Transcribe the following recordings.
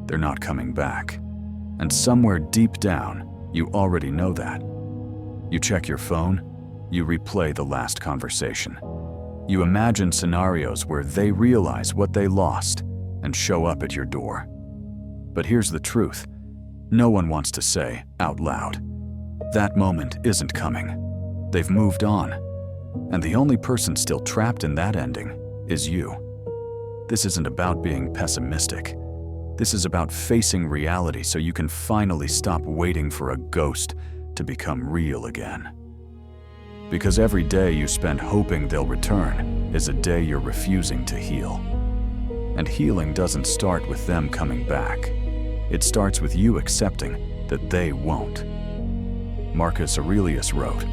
they're not coming back. And somewhere deep down, you already know that. You check your phone, you replay the last conversation. You imagine scenarios where they realize what they lost and show up at your door. But here's the truth. No one wants to say out loud, that moment isn't coming. They've moved on. And the only person still trapped in that ending is you. This isn't about being pessimistic. This is about facing reality so you can finally stop waiting for a ghost to become real again. Because every day you spend hoping they'll return is a day you're refusing to heal. And healing doesn't start with them coming back. It starts with you accepting that they won't. Marcus Aurelius wrote,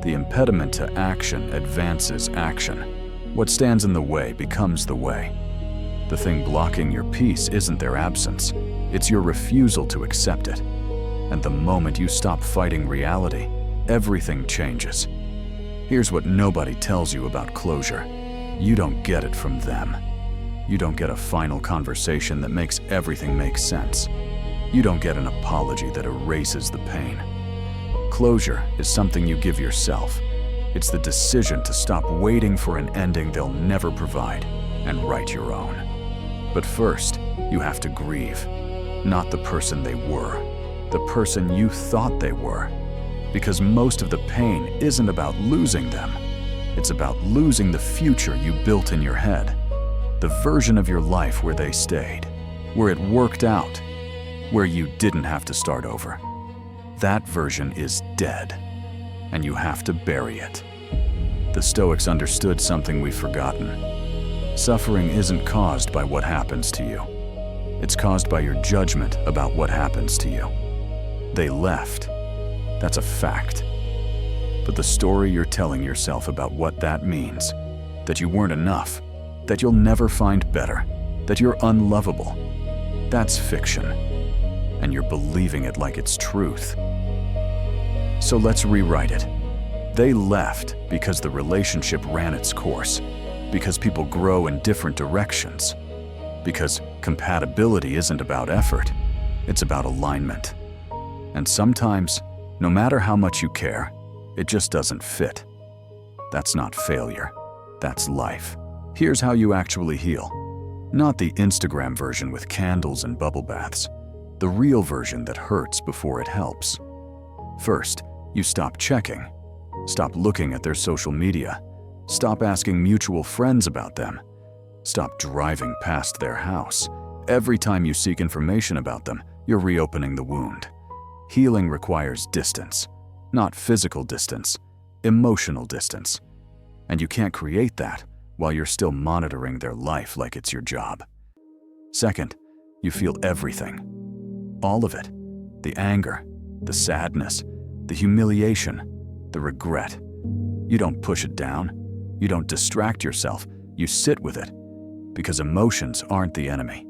"The impediment to action advances action. What stands in the way becomes the way." The thing blocking your peace isn't their absence, it's your refusal to accept it. And the moment you stop fighting reality, everything changes. Here's what nobody tells you about closure. You don't get it from them. You don't get a final conversation that makes everything make sense. You don't get an apology that erases the pain. Closure is something you give yourself. It's the decision to stop waiting for an ending they'll never provide and write your own. But first, you have to grieve. Not the person they were, the person you thought they were. Because most of the pain isn't about losing them. It's about losing the future you built in your head. The version of your life where they stayed, where it worked out, where you didn't have to start over. That version is dead, and you have to bury it. The Stoics understood something we've forgotten. Suffering isn't caused by what happens to you. It's caused by your judgment about what happens to you. They left. That's a fact. But the story you're telling yourself about what that means, that you weren't enough, that you'll never find better, that you're unlovable, that's fiction. And you're believing it like it's truth. So let's rewrite it. They left because the relationship ran its course, because people grow in different directions, because compatibility isn't about effort, it's about alignment. And sometimes, no matter how much you care, it just doesn't fit. That's not failure, that's life. Here's how you actually heal. Not the Instagram version with candles and bubble baths, the real version that hurts before it helps. First, you stop checking. Stop looking at their social media. Stop asking mutual friends about them. Stop driving past their house. Every time you seek information about them, you're reopening the wound. Healing requires distance, not physical distance, emotional distance. And you can't create that while you're still monitoring their life like it's your job. Second, you feel everything. All of it. The anger, the sadness, the humiliation, the regret. You don't push it down. You don't distract yourself. You sit with it. Because emotions aren't the enemy.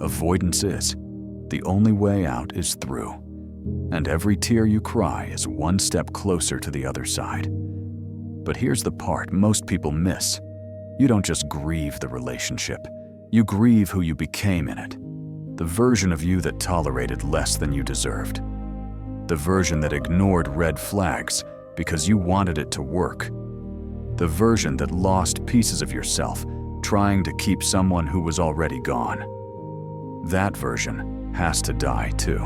Avoidance is. The only way out is through. And every tear you cry is one step closer to the other side. But here's the part most people miss. You don't just grieve the relationship. You grieve who you became in it. The version of you that tolerated less than you deserved. The version that ignored red flags because you wanted it to work. The version that lost pieces of yourself trying to keep someone who was already gone. That version has to die too.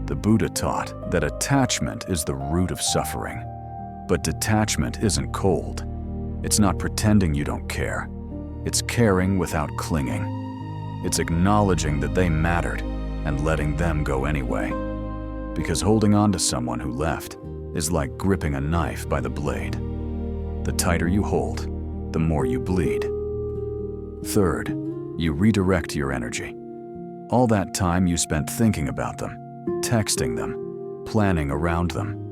The Buddha taught that attachment is the root of suffering. But detachment isn't cold. It's not pretending you don't care. It's caring without clinging. It's acknowledging that they mattered and letting them go anyway. Because holding on to someone who left is like gripping a knife by the blade. The tighter you hold, the more you bleed. Third, you redirect your energy. All that time you spent thinking about them, texting them, planning around them,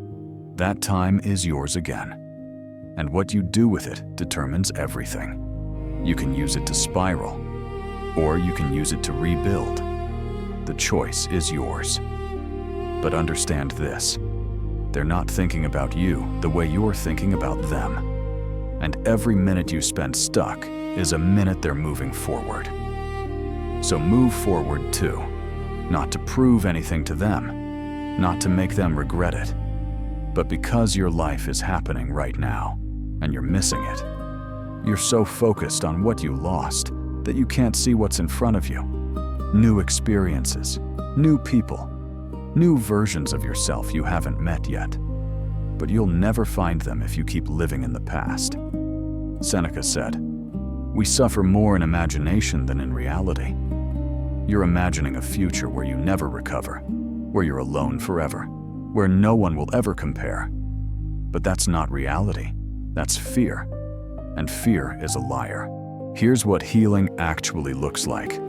that time is yours again. And what you do with it determines everything. You can use it to spiral, or you can use it to rebuild. The choice is yours. But understand this, they're not thinking about you the way you're thinking about them. And every minute you spend stuck is a minute they're moving forward. So move forward too, not to prove anything to them, not to make them regret it, but because your life is happening right now and you're missing it. You're so focused on what you lost that you can't see what's in front of you. New experiences, new people, new versions of yourself you haven't met yet. But you'll never find them if you keep living in the past. Seneca said, "We suffer more in imagination than in reality." You're imagining a future where you never recover, where you're alone forever, where no one will ever compare. But that's not reality. That's fear. And fear is a liar. Here's what healing actually looks like.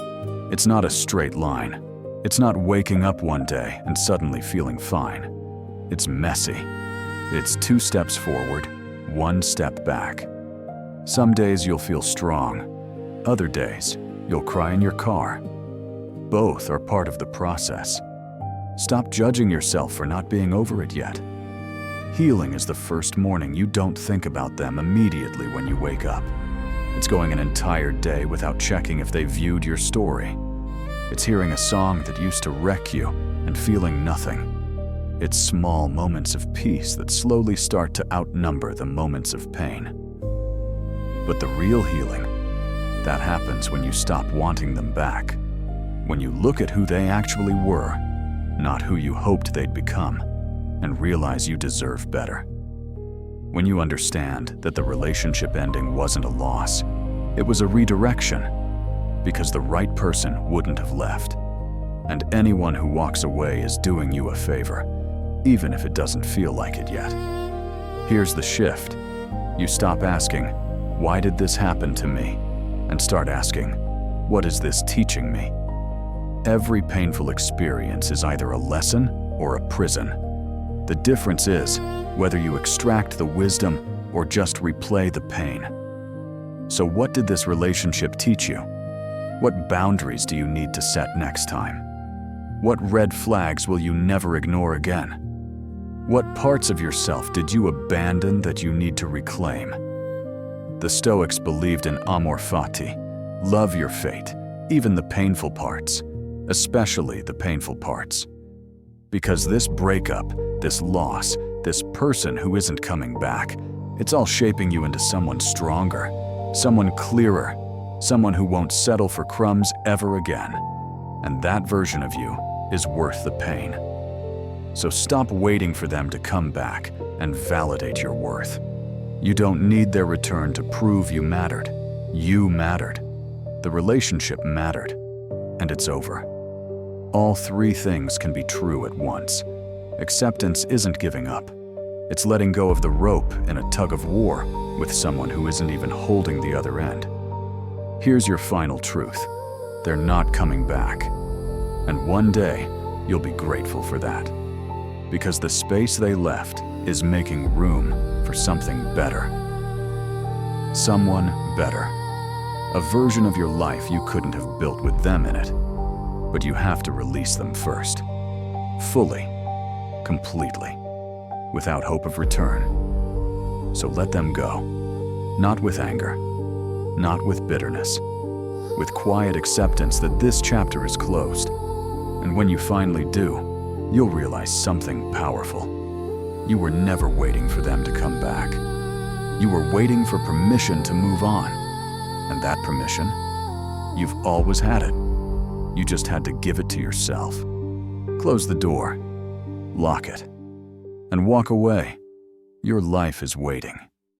It's not a straight line. It's not waking up one day and suddenly feeling fine. It's messy. It's 2 steps forward, 1 step back. Some days you'll feel strong. Other days, you'll cry in your car. Both are part of the process. Stop judging yourself for not being over it yet. Healing is the first morning you don't think about them immediately when you wake up. It's going an entire day without checking if they viewed your story. It's hearing a song that used to wreck you and feeling nothing. It's small moments of peace that slowly start to outnumber the moments of pain. But the real healing, that happens when you stop wanting them back. When you look at who they actually were, not who you hoped they'd become, and realize you deserve better. When you understand that the relationship ending wasn't a loss, it was a redirection, because the right person wouldn't have left. And anyone who walks away is doing you a favor, even if it doesn't feel like it yet. Here's the shift. You stop asking, "Why did this happen to me?" and start asking, "What is this teaching me?" Every painful experience is either a lesson or a prison. The difference is whether you extract the wisdom or just replay the pain. So what did this relationship teach you? What boundaries do you need to set next time? What red flags will you never ignore again? What parts of yourself did you abandon that you need to reclaim? The Stoics believed in amor fati, love your fate, even the painful parts, especially the painful parts. Because this breakup, this loss, this person who isn't coming back, it's all shaping you into someone stronger, someone clearer, someone who won't settle for crumbs ever again. And that version of you is worth the pain. So stop waiting for them to come back and validate your worth. You don't need their return to prove you mattered. You mattered. The relationship mattered. And it's over. All 3 things can be true at once. Acceptance isn't giving up. It's letting go of the rope in a tug of war with someone who isn't even holding the other end. Here's your final truth. They're not coming back. And one day, you'll be grateful for that. Because the space they left is making room for something better. Someone better. A version of your life you couldn't have built with them in it. But you have to release them first. Fully. Completely. Without hope of return. So let them go. Not with anger. Not with bitterness. With quiet acceptance that this chapter is closed. And when you finally do, you'll realize something powerful. You were never waiting for them to come back. You were waiting for permission to move on. And that permission, you've always had it. You just had to give it to yourself. Close the door, lock it, and walk away. Your life is waiting.